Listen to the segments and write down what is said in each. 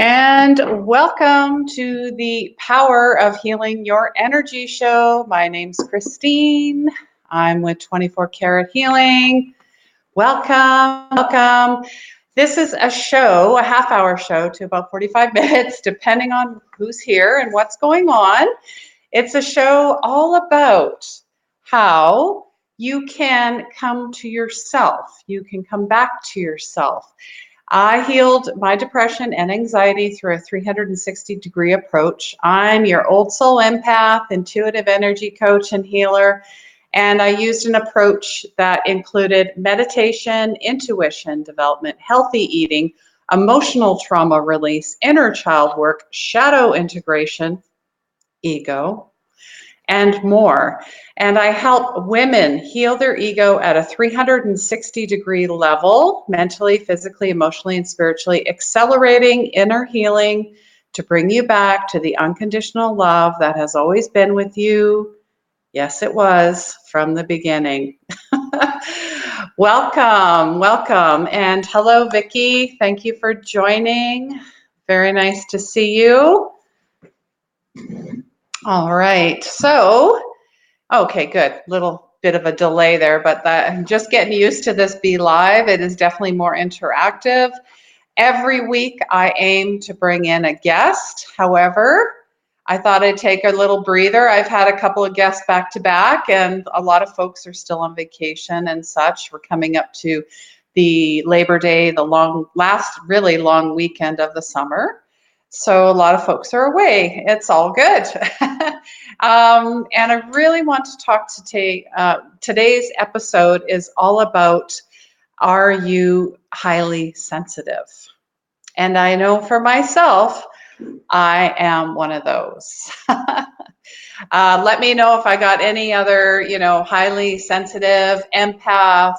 And welcome to the Power of Healing Your Energy show. My name's Christine. I'm with 24 Karat Healing. Welcome. This is a show, a half-hour show to about 45 minutes, depending on who's here and what's going on. It's a show all about how you can come to yourself. You can come back to yourself. I healed my depression and anxiety through a 360-degree approach. I'm your old soul empath, intuitive energy coach, and healer. And I used an approach that included meditation, intuition development, healthy eating, emotional trauma release, inner child work, shadow integration, ego, and more. And I help women heal their ego at a 360-degree level, mentally, physically, emotionally, and spiritually, accelerating inner healing to bring you back to the unconditional love that has always been with you. Yes, it was from the beginning. Welcome. And hello, Vicki. Thank you for joining. Very nice to see you. All right, so, okay, good. Little bit of a delay there, but I'm just getting used to this Be Live. It is definitely more interactive. Every week I aim to bring in a guest. However, I thought I'd take a little breather. I've had a couple of guests back to back, and a lot of folks are still on vacation and such. We're coming up to the Labor Day, the last really long weekend of the summer. So a lot of folks are away. It's all good. And I really want to talk today. Today's episode is all about, are you highly sensitive? And I know for myself, I am one of those. Let me know if I got any other, highly sensitive empaths,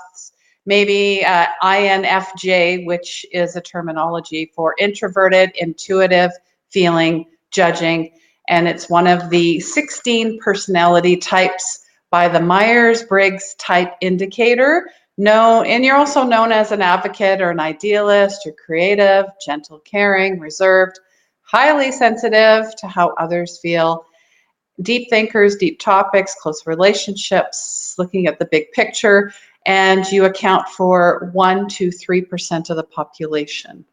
maybe INFJ, which is a terminology for introverted, intuitive, feeling, judging. And it's one of the 16 personality types by the Myers-Briggs Type Indicator. And you're also known as an advocate or an idealist. You're creative, gentle, caring, reserved, highly sensitive to how others feel, deep thinkers, deep topics, close relationships, looking at the big picture, and you account for 1 to 3% of the population.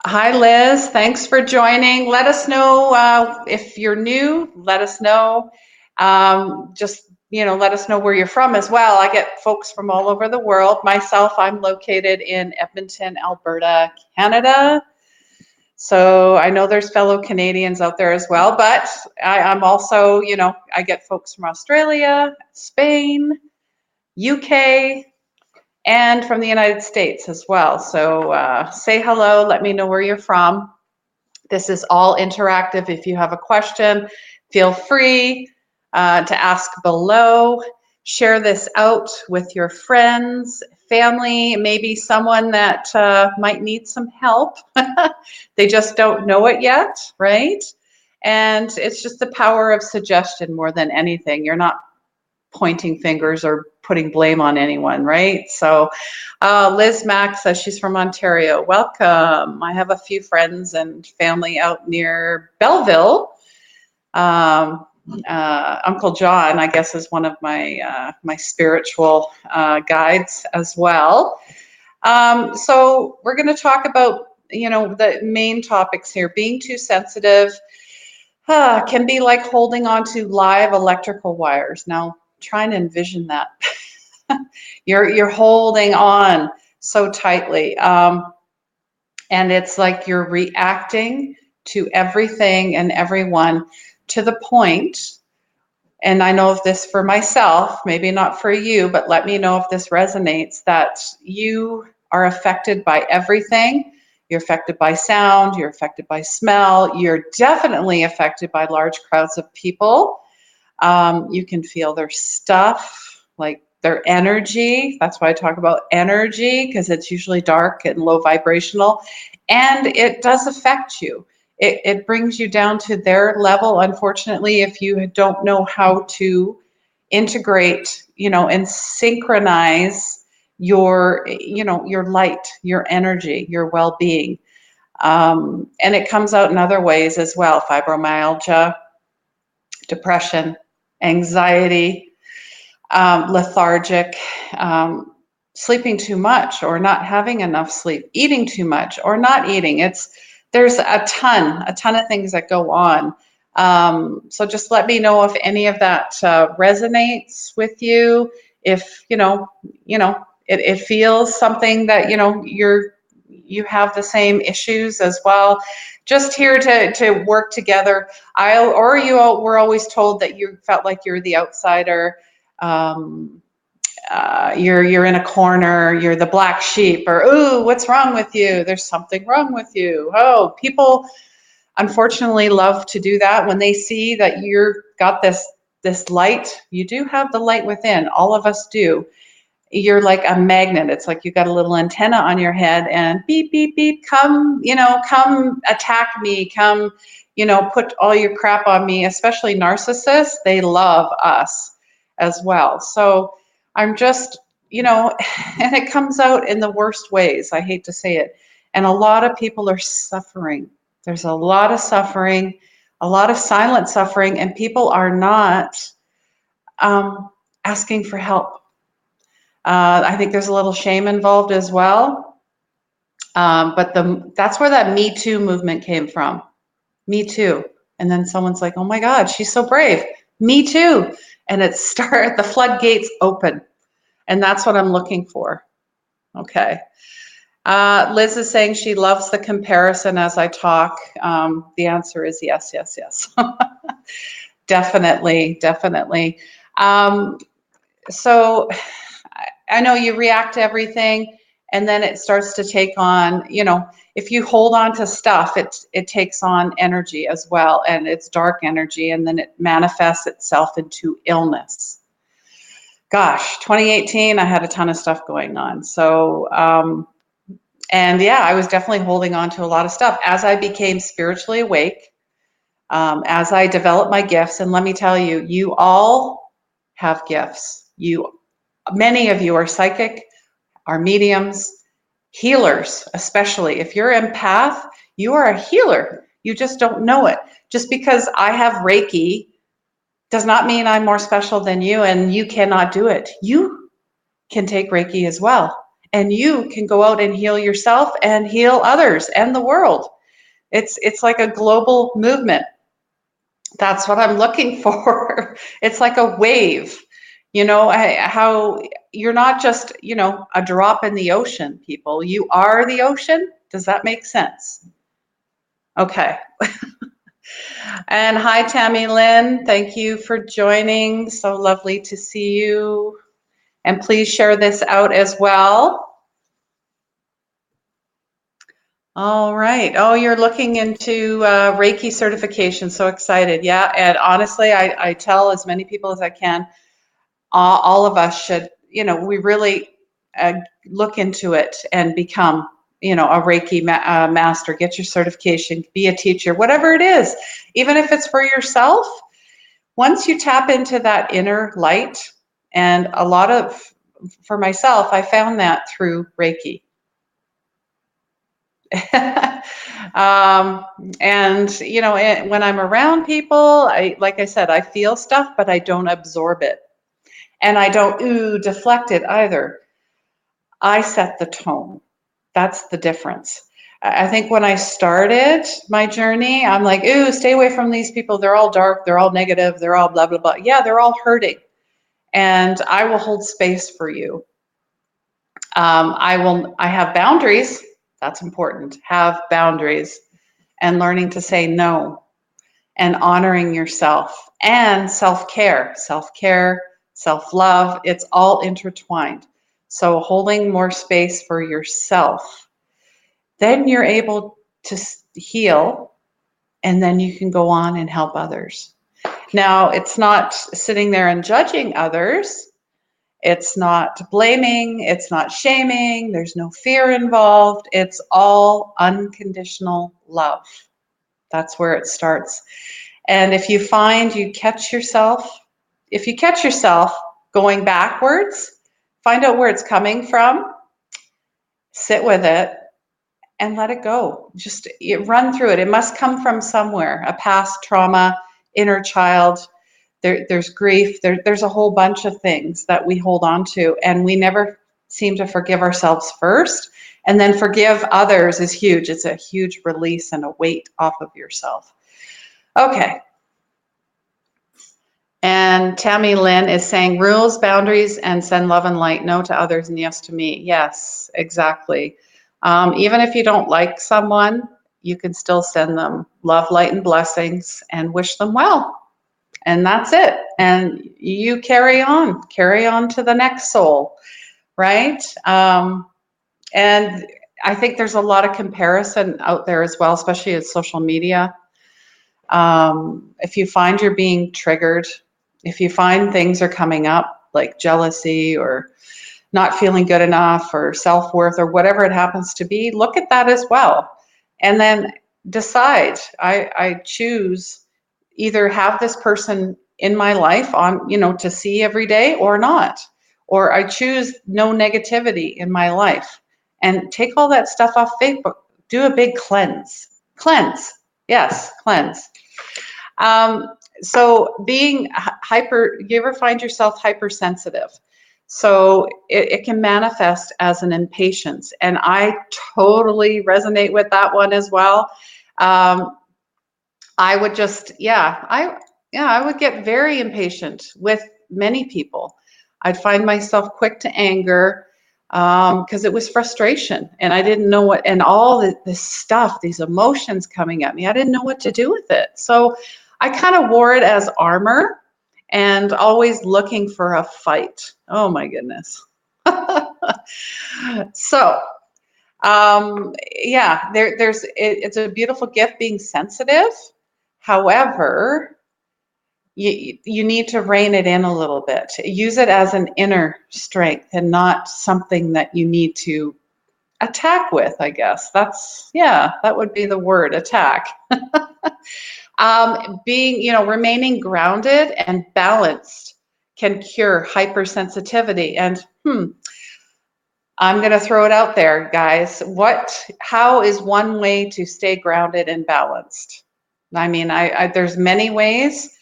Hi, Liz. Thanks for joining. Let us know if you're new. Let us know. Let us know where you're from as well. I get folks from all over the world. Myself, I'm located in Edmonton, Alberta, Canada. So I know there's fellow Canadians out there as well, but I'm also, I get folks from Australia, Spain, UK, and from the United States as well. So say hello, let me know where you're from. This is all interactive. If you have a question, feel free to ask below. Share this out with your friends, family, maybe someone that might need some help. They just don't know it yet, right? And it's just the power of suggestion more than anything. You're not pointing fingers or putting blame on anyone, right? So Liz Mack says she's from Ontario. Welcome. I have a few friends and family out near Belleville. Uncle John, I guess, is one of my my spiritual guides as well. So we're going to talk about, the main topics here. Being too sensitive can be like holding on to live electrical wires. Now, try and envision that. You're holding on so tightly, and it's like you're reacting to everything and everyone to the point and I know of this for myself, maybe not for you, but let me know if this resonates, that you are affected by everything. You're affected by sound, you're affected by smell, you're definitely affected by large crowds of people. You can feel their stuff, like their energy. That's why I talk about energy, because it's usually dark and low vibrational, and it does affect you. It brings you down to their level, unfortunately, if you don't know how to integrate, and synchronize your light, your energy, your well-being. And it comes out in other ways as well: fibromyalgia, depression, anxiety, lethargic, sleeping too much or not having enough sleep, eating too much or not eating. There's a ton of things that go on. So just let me know if any of that resonates with you. If it feels something that you have the same issues as well. Just here to work together. Were always told that you felt like you're the outsider. You're in a corner, you're the black sheep, or, ooh, what's wrong with you? There's something wrong with you. Oh, people unfortunately love to do that when they see that you've got this light. You do have the light within. All of us do. You're like a magnet. It's like you got a little antenna on your head, and beep, beep, beep, come attack me, come, put all your crap on me. Especially narcissists, they love us as well. So I'm just, and it comes out in the worst ways. I hate to say it. And a lot of people are suffering. There's a lot of suffering, a lot of silent suffering, and people are not asking for help. I think there's a little shame involved as well. But that's where that Me Too movement came from. Me too. And then someone's like, oh my God, she's so brave. Me too. And the floodgates open. And that's what I'm looking for. Okay. Liz is saying she loves the comparison as I talk. The answer is yes, yes, yes. Definitely, definitely. So I know you react to everything, and then it starts to take on, if you hold on to stuff, it takes on energy as well, and it's dark energy, and then it manifests itself into illness. Gosh, 2018, I had a ton of stuff going on. So, and yeah, I was definitely holding on to a lot of stuff. As I became spiritually awake, as I developed my gifts, and let me tell you, you all have gifts. Many of you are psychic, are mediums, healers, especially. If you're empath, you are a healer. You just don't know it. Just because I have Reiki does not mean I'm more special than you and you cannot do it. You can take Reiki as well. And you can go out and heal yourself and heal others and the world. It's like a global movement. That's what I'm looking for. It's like a wave. How you're not just, a drop in the ocean, people. You are the ocean. Does that make sense? Okay. And hi, Tammy Lynn. Thank you for joining. So lovely to see you. And please share this out as well. All right. Oh, you're looking into Reiki certification. So excited. Yeah. And honestly, I tell as many people as I can, all of us should, we really look into it and become, a Reiki master, get your certification, be a teacher, whatever it is, even if it's for yourself. Once you tap into that inner light, and for myself, I found that through Reiki. And when I'm around people, like I said, I feel stuff, but I don't absorb it. And I don't deflect it either. I set the tone. That's the difference. I think when I started my journey, I'm like, stay away from these people. They're all dark. They're all negative. They're all blah, blah, blah. Yeah, they're all hurting. And I will hold space for you. I have boundaries. That's important. Have boundaries, and learning to say no. and honoring yourself, and self-care, self-love. It's all intertwined. So holding more space for yourself, then you're able to heal, and then you can go on and help others. Now, it's not sitting there and judging others. It's not blaming. It's not shaming. There's no fear involved. It's all unconditional love. That's where it starts. And if you find you catch yourself, if you catch yourself going backwards, find out where it's coming from, sit with it, and let it go. Just run through it. It must come from somewhere, a past trauma, inner child. There's grief. There's a whole bunch of things that we hold on to, and we never seem to forgive ourselves first. And then forgive others is huge. It's a huge release and a weight off of yourself. Okay. And Tammy Lynn is saying rules, boundaries, and send love and light. No to others and yes to me. Yes, exactly. Even if you don't like someone, you can still send them love, light, and blessings and wish them well. And that's it. And you carry on to the next soul, right? And I think there's a lot of comparison out there as well, especially in social media. If you find you're being triggered, if you find things are coming up like jealousy or not feeling good enough or self-worth or whatever it happens to be, look at that as well. And then decide, I choose either have this person in my life on, to see every day or not. Or I choose no negativity in my life and take all that stuff off Facebook. Do a big cleanse. Cleanse. Yes, cleanse. So being you ever find yourself hypersensitive? So it can manifest as an impatience. And I totally resonate with that one as well. I would just, I would get very impatient with many people. I'd find myself quick to anger because it was frustration and I didn't know what, and all this stuff, these emotions coming at me, I didn't know what to do with it. So I kind of wore it as armor and always looking for a fight. Oh my goodness. So, it's a beautiful gift being sensitive. However, you need to rein it in a little bit. Use it as an inner strength and not something that you need to attack with, I guess. That would be the word, attack. Remaining grounded and balanced can cure hypersensitivity. And I'm going to throw it out there, guys. How is one way to stay grounded and balanced? I mean, there's many ways.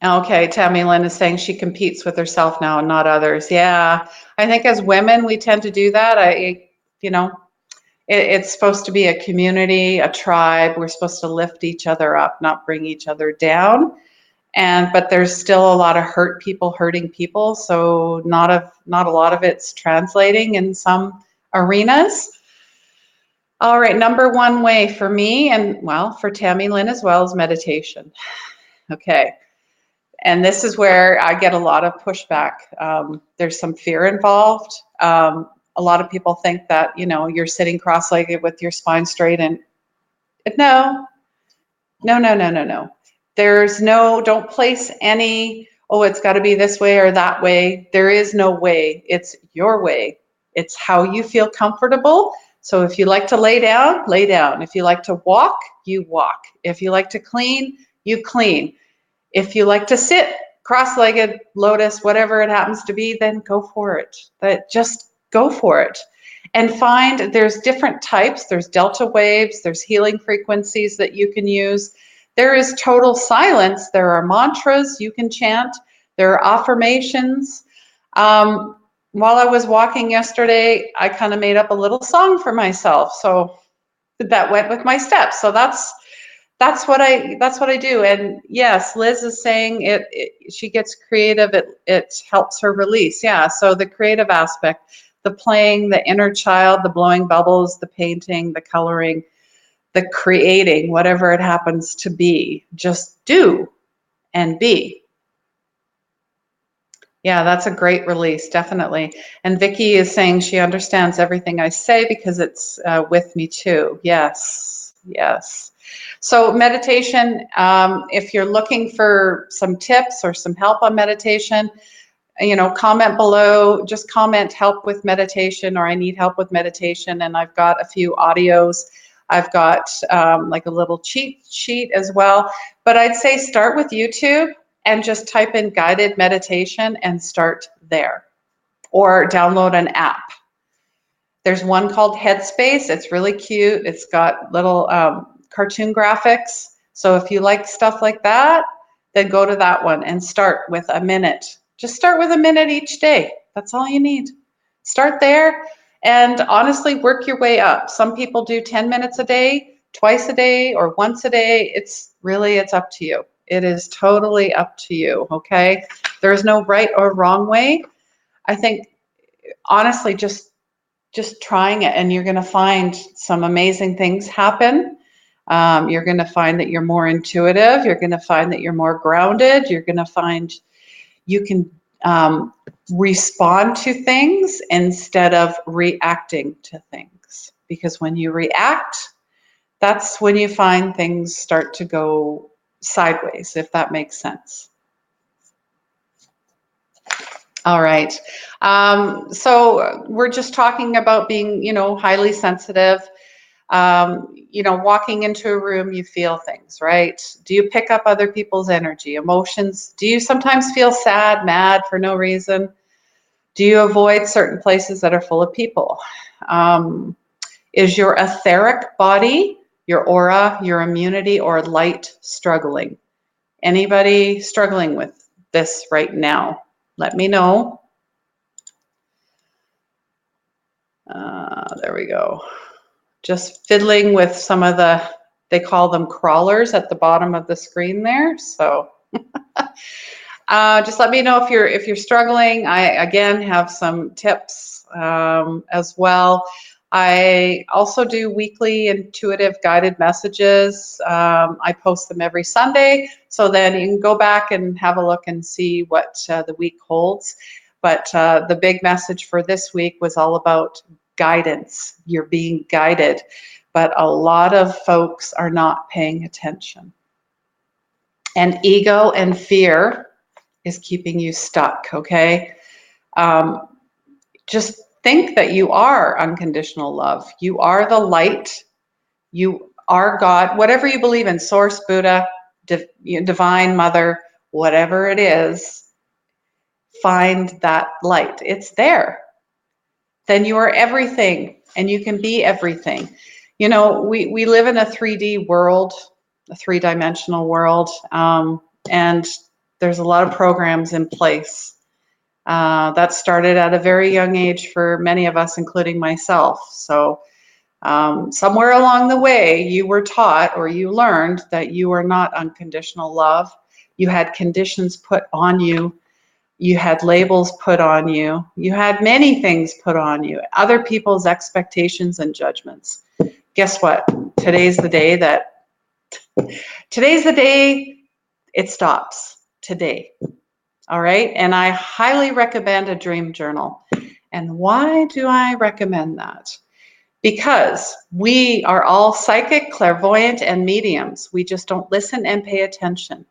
Okay, Tammy Lynn is saying she competes with herself now and not others. Yeah, I think as women, we tend to do that. It's supposed to be a community, a tribe. We're supposed to lift each other up, not bring each other down. But there's still a lot of hurting people. So not a lot of it's translating in some arenas. All right, number one way for me and for Tammy Lynn as well is meditation. Okay. And this is where I get a lot of pushback. There's some fear involved. A lot of people think that, you're sitting cross-legged with your spine straight and no. Don't place any, it's got to be this way or that way. There is no way. It's your way. It's how you feel comfortable. So if you like to lay down, lay down. If you like to walk, you walk. If you like to clean, you clean. If you like to sit cross-legged, lotus, whatever it happens to be, then go for it. Just go for it. And find there's different types. There's delta waves. There's healing frequencies that you can use. There is total silence. There are mantras you can chant. There are affirmations. While I was walking yesterday, I kind of made up a little song for myself. So that went with my steps. So that's what I do. And yes, Liz is saying she gets creative. It helps her release. Yeah. So the creative aspect, the playing, the inner child, the blowing bubbles, the painting, the coloring, the creating, whatever it happens to be. Just do and be. Yeah, that's a great release, definitely. And Vicky is saying she understands everything I say because it's with me too. Yes, yes. So meditation, if you're looking for some tips or some help on meditation, comment below, just comment help with meditation or I need help with meditation. And I've got a few audios. I've got like a little cheat sheet as well. But I'd say start with YouTube and just type in guided meditation and start there. Or download an app. There's one called Headspace. It's really cute. It's got little cartoon graphics. So if you like stuff like that, then go to that one and start with a minute. Just start with a minute each day. That's all you need. Start there and honestly work your way up. Some people do 10 minutes a day, twice a day, or once a day. It's up to you. It is totally up to you, okay? There is no right or wrong way. I think honestly just trying it and you're going to find some amazing things happen. You're going to find that you're more intuitive. You're going to find that you're more grounded. You're going to find you can respond to things instead of reacting to things. Because when you react, that's when you find things start to go sideways, if that makes sense. All right. So we're just talking about being, highly sensitive. Walking into a room, you feel things, right? Do you pick up other people's energy, emotions? Do you sometimes feel sad, mad for no reason? Do you avoid certain places that are full of people? Is your etheric body, your aura, your immunity, or light struggling? Anybody struggling with this right now? Let me know. There we go. Just fiddling with some of they call them crawlers at the bottom of the screen there. So just let me know if you're struggling. I again have some tips as well. I also do weekly intuitive guided messages. I post them every Sunday, so then you can go back and have a look and see what the week holds. But the big message for this week was all about guidance. You're being guided, but a lot of folks are not paying attention. And ego and fear is keeping you stuck, okay? Just think that you are unconditional love. You are the light. You are God. Whatever you believe in, Source, Buddha, Divine Mother, whatever it is, find that light. It's there. Then you are everything and you can be everything. We live in a 3D world, a three-dimensional world, and there's a lot of programs in place. That started at a very young age for many of us, including myself. So somewhere along the way, you were taught or you learned that you are not unconditional love. You had conditions put on you. You had labels put on you. You had many things put on you, other people's expectations and judgments. Guess what? Today's the day it stops. Today. All right. And I highly recommend a dream journal. And why do I recommend that? Because we are all psychic, clairvoyant, and mediums. We just don't listen and pay attention.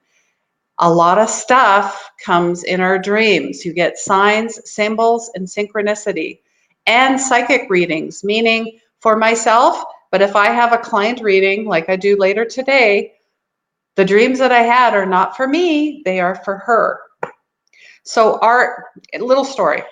A lot of stuff comes in our dreams. You get signs, symbols, and synchronicity, and psychic readings, meaning for myself, but if I have a client reading like I do later today, the dreams that I had are not for me, they are for her. So our little story,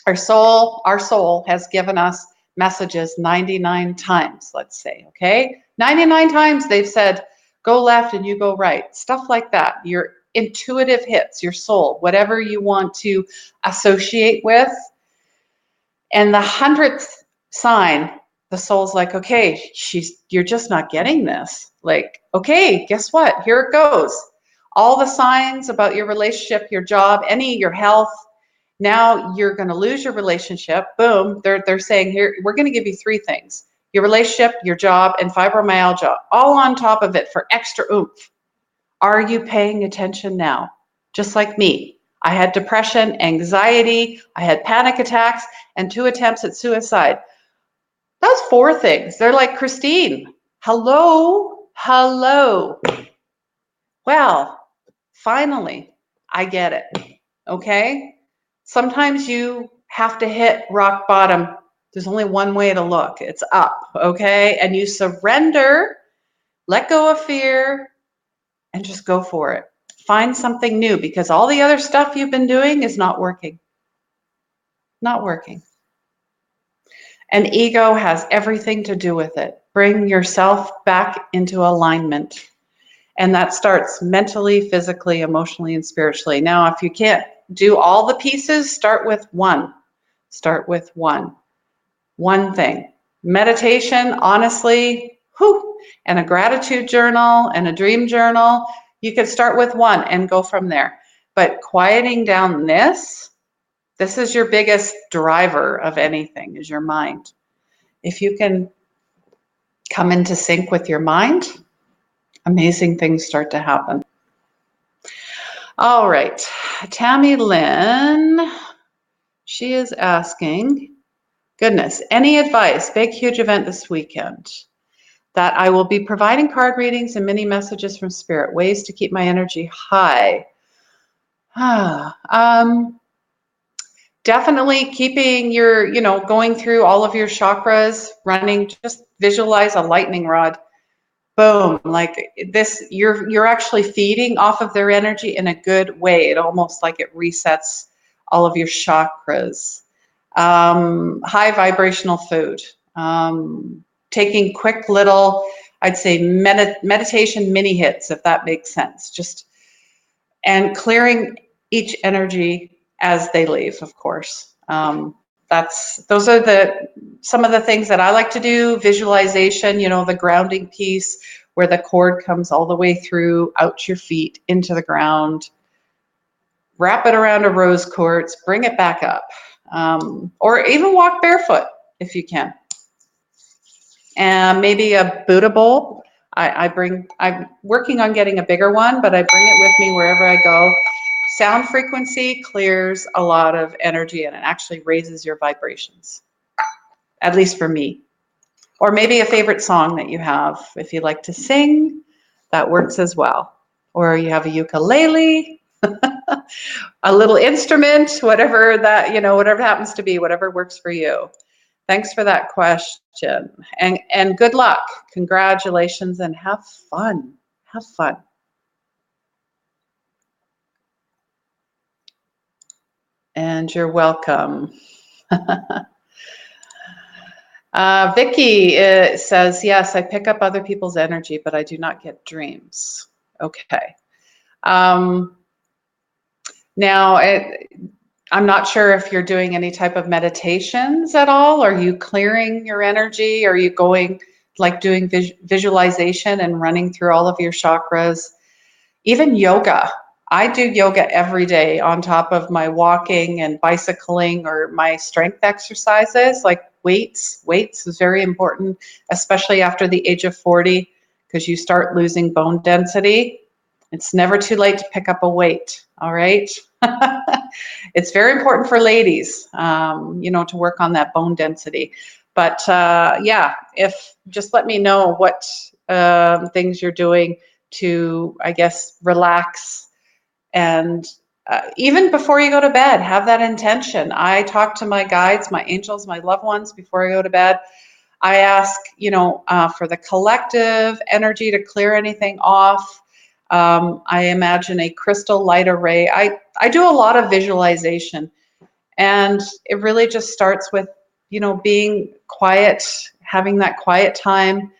our soul has given us messages 99 times, let's say, okay? 99 times they've said, go left and you go right, stuff like that. Your intuitive hits, your soul, whatever you want to associate with. And the 100th sign, the soul's like, okay, you're just not getting this. Like, okay, guess what? Here it goes. All the signs about your relationship, your job, your health. Now you're going to lose your relationship. Boom. They're saying here, we're going to give you 3 things. your relationship, your job, and fibromyalgia, all on top of it for extra oomph. Are you paying attention now? Just like me. I had depression, anxiety, I had panic attacks, and 2 attempts at suicide. Those 4 things. They're like, Christine, hello. Well, finally, I get it. Okay? Sometimes you have to hit rock bottom. There's only one way to look. It's up. Okay? And you surrender, let go of fear, and just go for it. Find something new, because all the other stuff you've been doing is not working. Not working. And ego has everything to do with it. Bring yourself back into alignment. And that starts mentally, physically, emotionally, and spiritually. Now, if you can't do all the pieces, start with one. Start with one. One thing. Meditation, honestly, and a gratitude journal and a dream journal. You could start with one and go from there. But quieting down this is your biggest driver of anything, is your mind. If you can come into sync with your mind, amazing things start to happen. All right, Tammy Lynn, she is asking, goodness, any advice, big, huge event this weekend that I will be providing card readings and mini messages from spirit, ways to keep my energy high. Definitely keeping your, going through all of your chakras, running, just visualize a lightning rod. Boom, like this, you're actually feeding off of their energy in a good way. It almost like it resets all of your chakras. High vibrational food. Taking quick little, I'd say meditation mini hits, if that makes sense. And clearing each energy as they leave, of course. Those are some of the things that I like to do. Visualization, the grounding piece where the cord comes all the way through, out your feet, into the ground. Wrap it around a rose quartz, bring it back up. Or even walk barefoot if you can. And maybe a Buddha bowl. I'm working on getting a bigger one, but I bring it with me wherever I go. Sound frequency clears a lot of energy and it actually raises your vibrations, at least for me. Or maybe a favorite song that you have. If you like to sing, that works as well. Or you have a ukulele, a little instrument, whatever happens to be, whatever works for you. Thanks for that question. And good luck. Congratulations and have fun. Have fun. And you're welcome. Vicky says, yes, I pick up other people's energy, but I do not get dreams. Okay. Now, I'm not sure if you're doing any type of meditations at all. Are you clearing your energy? Are you going, like doing visualization and running through all of your chakras? Even yoga. I do yoga every day on top of my walking and bicycling or my strength exercises, like weights. Weights is very important, especially after the age of 40, because you start losing bone density. It's never too late to pick up a weight, all right? It's very important for ladies, to work on that bone density. But yeah, just let me know what things you're doing to, I guess, relax. And even before you go to bed, have that intention. I talk to my guides, my angels, my loved ones before I go to bed. I ask, for the collective energy to clear anything off. I imagine a crystal light array. I do a lot of visualization, and it really just starts with, being quiet, having that quiet time,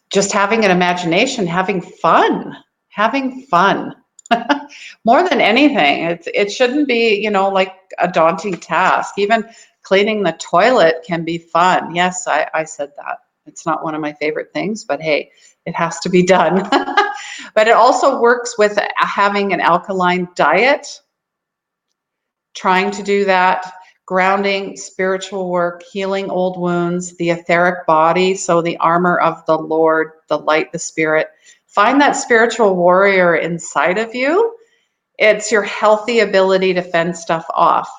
just having an imagination, having fun. More than anything, it shouldn't be, like a daunting task. Even cleaning the toilet can be fun. Yes, I said that. It's not one of my favorite things, but hey, it has to be done. But it also works with having an alkaline diet, trying to do that, grounding, spiritual work, healing old wounds, the etheric body, so the armor of the Lord, the light, the spirit. Find that spiritual warrior inside of you. It's your healthy ability to fend stuff off.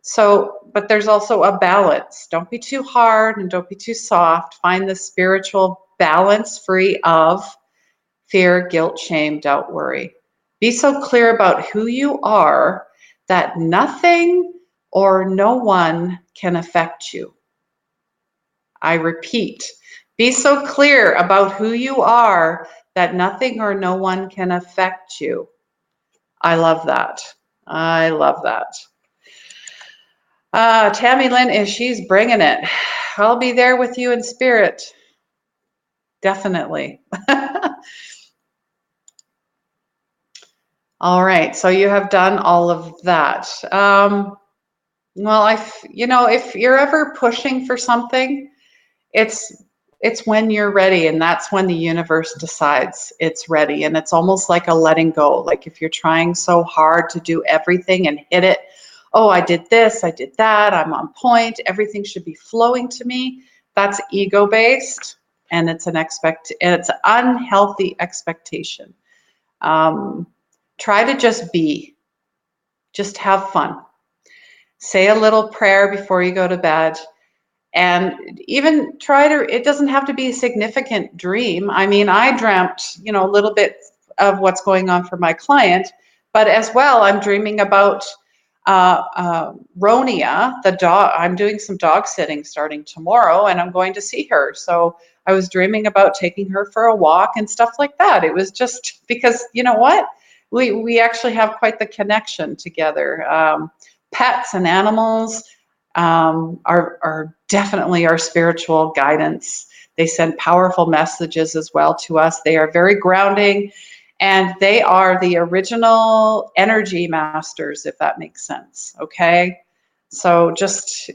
So, but there's also a balance. Don't be too hard and don't be too soft. Find the spiritual balance free of fear, guilt, shame, doubt, worry. Be so clear about who you are that nothing or no one can affect you. I repeat, be so clear about who you are that nothing or no one can affect you. I love that. I love that. Tammy Lynn she's bringing it. I'll be there with you in spirit. Definitely. All right, so you have done all of that. Well, if you're ever pushing for something, it's when you're ready, and that's when the universe decides it's ready. And it's almost like a letting go. Like if you're trying so hard to do everything and hit it, oh, I did this, I did that, I'm on point, everything should be flowing to me. That's ego-based, and it's an unhealthy expectation. Try to just be. Just have fun. Say a little prayer before you go to bed. And even it doesn't have to be a significant dream. I mean, I dreamt, a little bit of what's going on for my client, but as well, I'm dreaming about Ronia, the dog. I'm doing some dog sitting starting tomorrow, and I'm going to see her. So I was dreaming about taking her for a walk and stuff like that. It was just because, you know what? We actually have quite the connection together. Pets and animals are definitely our spiritual guidance. They send powerful messages as well to us. They are very grounding, and they are the original energy masters, if that makes sense. Okay, so just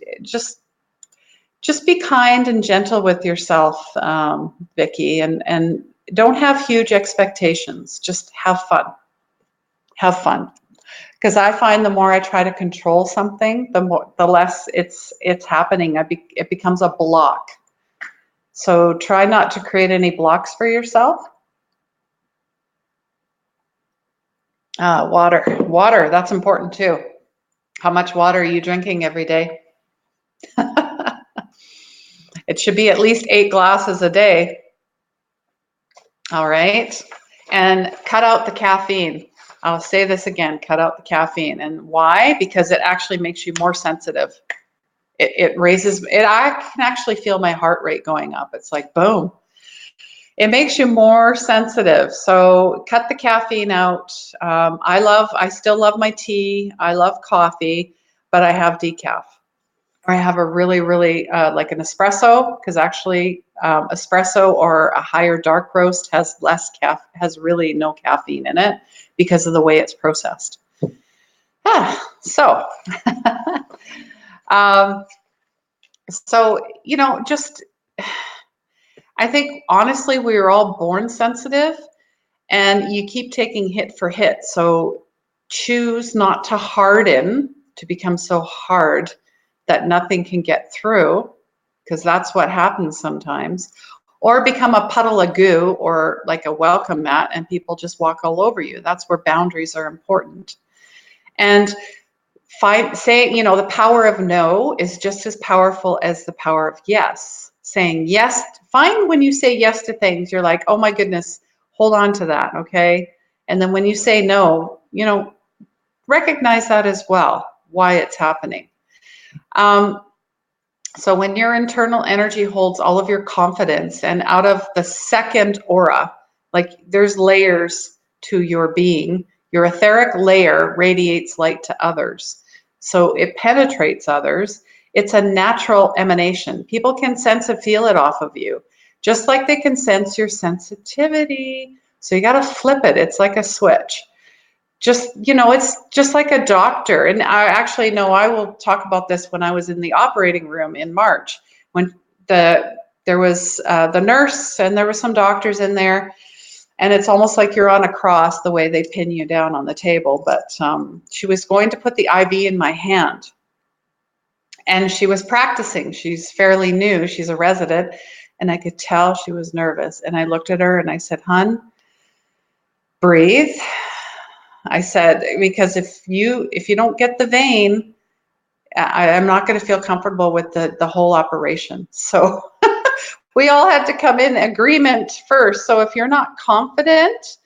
be kind and gentle with yourself, Vicki, and don't have huge expectations. Just have fun. Have fun. Because I find the more I try to control something, the less it's happening. It becomes a block. So try not to create any blocks for yourself. Water, that's important too. How much water are you drinking every day? It should be at least 8 glasses a day. All right. And cut out the caffeine. I'll say this again, cut out the caffeine. And why? Because it actually makes you more sensitive. It raises it. I can actually feel my heart rate going up. It's like, boom. It makes you more sensitive. So cut the caffeine out. I still love my tea. I love coffee, but I have decaf. I have a really, really like an espresso, because actually espresso or a higher dark roast has has really no caffeine in it because of the way it's processed. So, just I think honestly we are all born sensitive, and you keep taking hit for hit. So choose not to harden to become so hard that nothing can get through, because that's what happens sometimes, or become a puddle of goo or like a welcome mat and people just walk all over you. That's where boundaries are important. And the power of no is just as powerful as the power of yes. Saying yes, find when you say yes to things, you're like, oh my goodness, hold on to that, okay? And then when you say no, recognize that as well, why it's happening. So when your internal energy holds all of your confidence, and out of the second aura, like there's layers to your being, your etheric layer radiates light to others. So it penetrates others. It's a natural emanation. People can sense and feel it off of you, just like they can sense your sensitivity. So you got to flip it. It's like a switch. It's just like a doctor. And I will talk about this when I was in the operating room in March, when there was the nurse and there were some doctors in there, and it's almost like you're on a cross the way they pin you down on the table. But she was going to put the IV in my hand. And she was practicing. She's fairly new. She's a resident. And I could tell she was nervous. And I looked at her and I said, "Hun, breathe." I said, because if you don't get the vein, I'm not going to feel comfortable with the whole operation. So we all had to come in agreement first. So if you're not confident,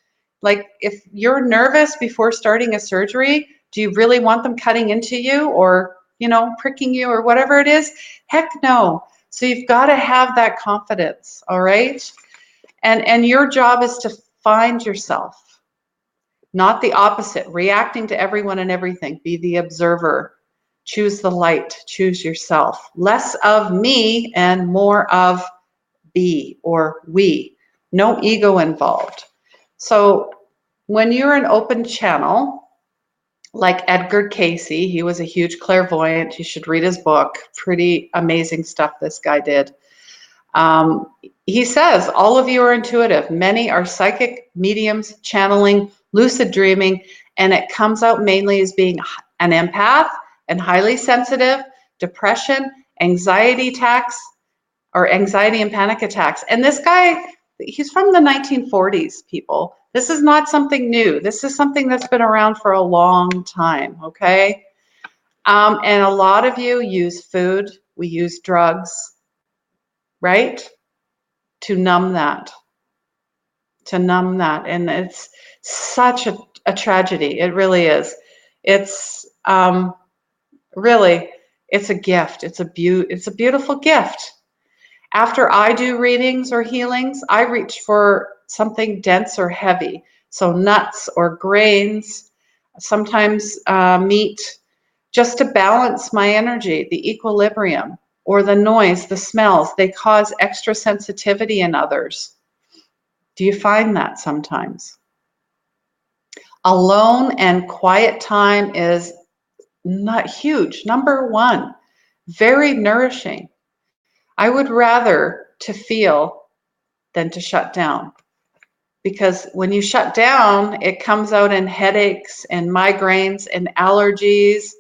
like if you're nervous before starting a surgery, do you really want them cutting into you or, pricking you or whatever it is? Heck no. So you've got to have that confidence, all right? And your job is to find yourself, not the opposite, reacting to everyone and everything. Be the observer. Choose the light. Choose yourself. Less of me and more of be or we. No ego involved. So when you're an open channel, like Edgar Casey, he was a huge clairvoyant. You should read his book. Pretty amazing stuff this guy did. He says, all of you are intuitive. Many are psychic, mediums, channeling, lucid dreaming, and it comes out mainly as being an empath and highly sensitive, depression, anxiety attacks, or anxiety and panic attacks. And this guy, he's from the 1940s, people. This is not something new. This is something that's been around for a long time, okay? And a lot of you use food, we use drugs, right? To numb that. And it's such a tragedy. It really is. It's really, it's a gift. It's a beautiful gift. After I do readings or healings, I reach for something dense or heavy. So nuts or grains, sometimes meat, just to balance my energy, the equilibrium, or the noise, the smells. They cause extra sensitivity in others. Do you find that sometimes? Alone and quiet time is not huge. Number one, very nourishing. I would rather to feel than to shut down. Because when you shut down, it comes out in headaches and migraines and allergies,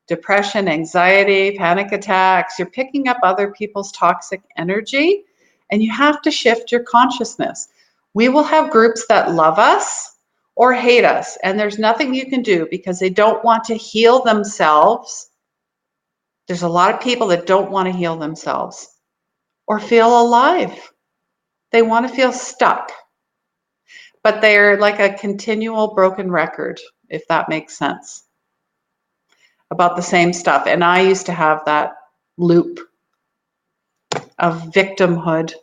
depression, anxiety, panic attacks. You're picking up other people's toxic energy, and you have to shift your consciousness. We will have groups that love us or hate us, and there's nothing you can do because they don't want to heal themselves. There's a lot of people that don't want to heal themselves or feel alive. They want to feel stuck, but they're like a continual broken record, if that makes sense, about the same stuff. And I used to have that loop of victimhood,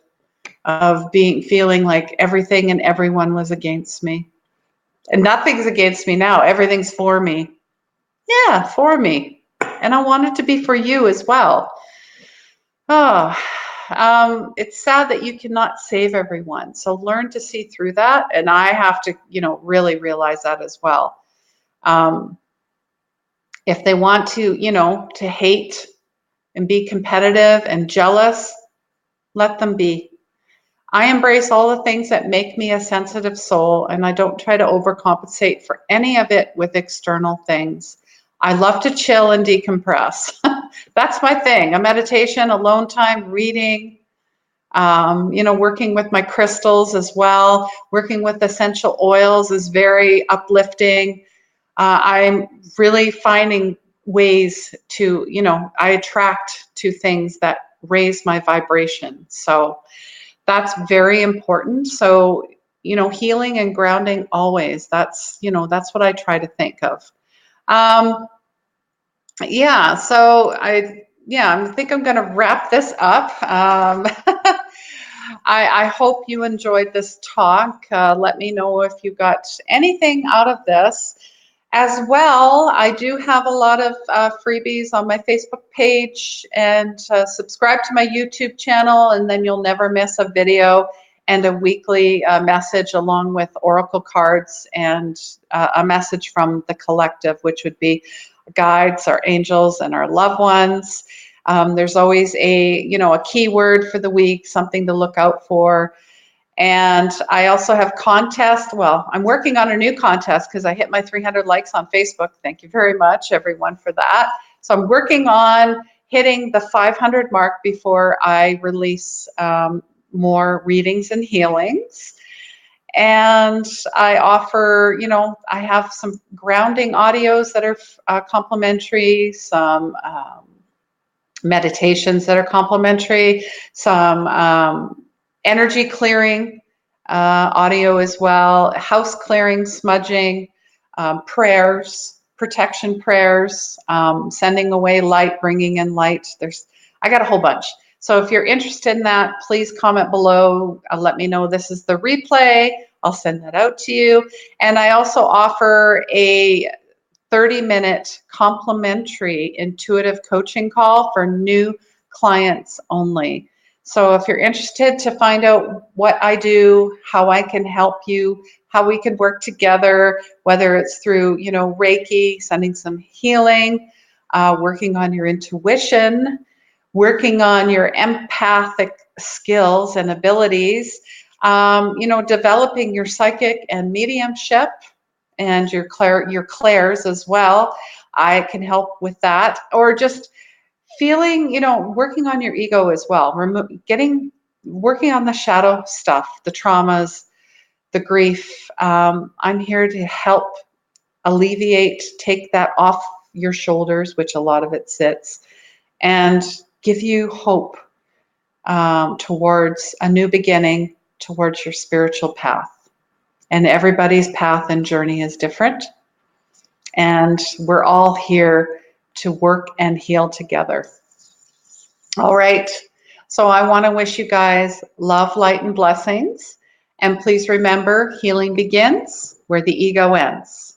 of feeling like everything and everyone was against me. And nothing's against me now. Everything's for me. Yeah, for me. And I want it to be for you as well. Oh, it's sad that you cannot save everyone. So learn to see through that. And I have to, really realize that as well. If they want to, to hate and be competitive and jealous, let them be. I embrace all the things that make me a sensitive soul, and I don't try to overcompensate for any of it with external things. I love to chill and decompress. That's my thing. A meditation, alone time, reading, working with my crystals as well. Working with essential oils is very uplifting. I'm really finding ways to, I attract to things that raise my vibration. So that's very important. So, healing and grounding always. That's what I try to think of. So I think I'm going to wrap this up. I hope you enjoyed this talk. Let me know if you got anything out of this. As well, I do have a lot of freebies on my Facebook page, and subscribe to my YouTube channel, and then you'll never miss a video and a weekly message along with oracle cards and a message from the collective, which would be guides, our angels, and our loved ones. There's always a keyword for the week, something to look out for. And I also have contests. Well, I'm working on a new contest because I hit my 300 likes on Facebook. Thank you very much, everyone, for that. So I'm working on hitting the 500 mark before I release more readings and healings. And I offer, I have some grounding audios that are complimentary, some meditations that are complimentary, some energy clearing audio as well, house clearing, smudging, prayers, protection prayers, sending away light, bringing in light. I got a whole bunch. So if you're interested in that, please comment below. Let me know this is the replay. I'll send that out to you. And I also offer a 30-minute complimentary intuitive coaching call for new clients only. So if you're interested to find out what I do, how I can help you, how we can work together, whether it's through, Reiki, sending some healing, working on your intuition, working on your empathic skills and abilities, developing your psychic and mediumship and your clairs as well. I can help with that. Or just feeling, working on your ego as well, working on the shadow stuff, the traumas, the grief. I'm here to help alleviate, take that off your shoulders, which a lot of it sits, and give you hope towards a new beginning, towards your spiritual path. And everybody's path and journey is different. And we're all here to work and heal together. All right. So I want to wish you guys love, light, and blessings. And please remember, healing begins where the ego ends.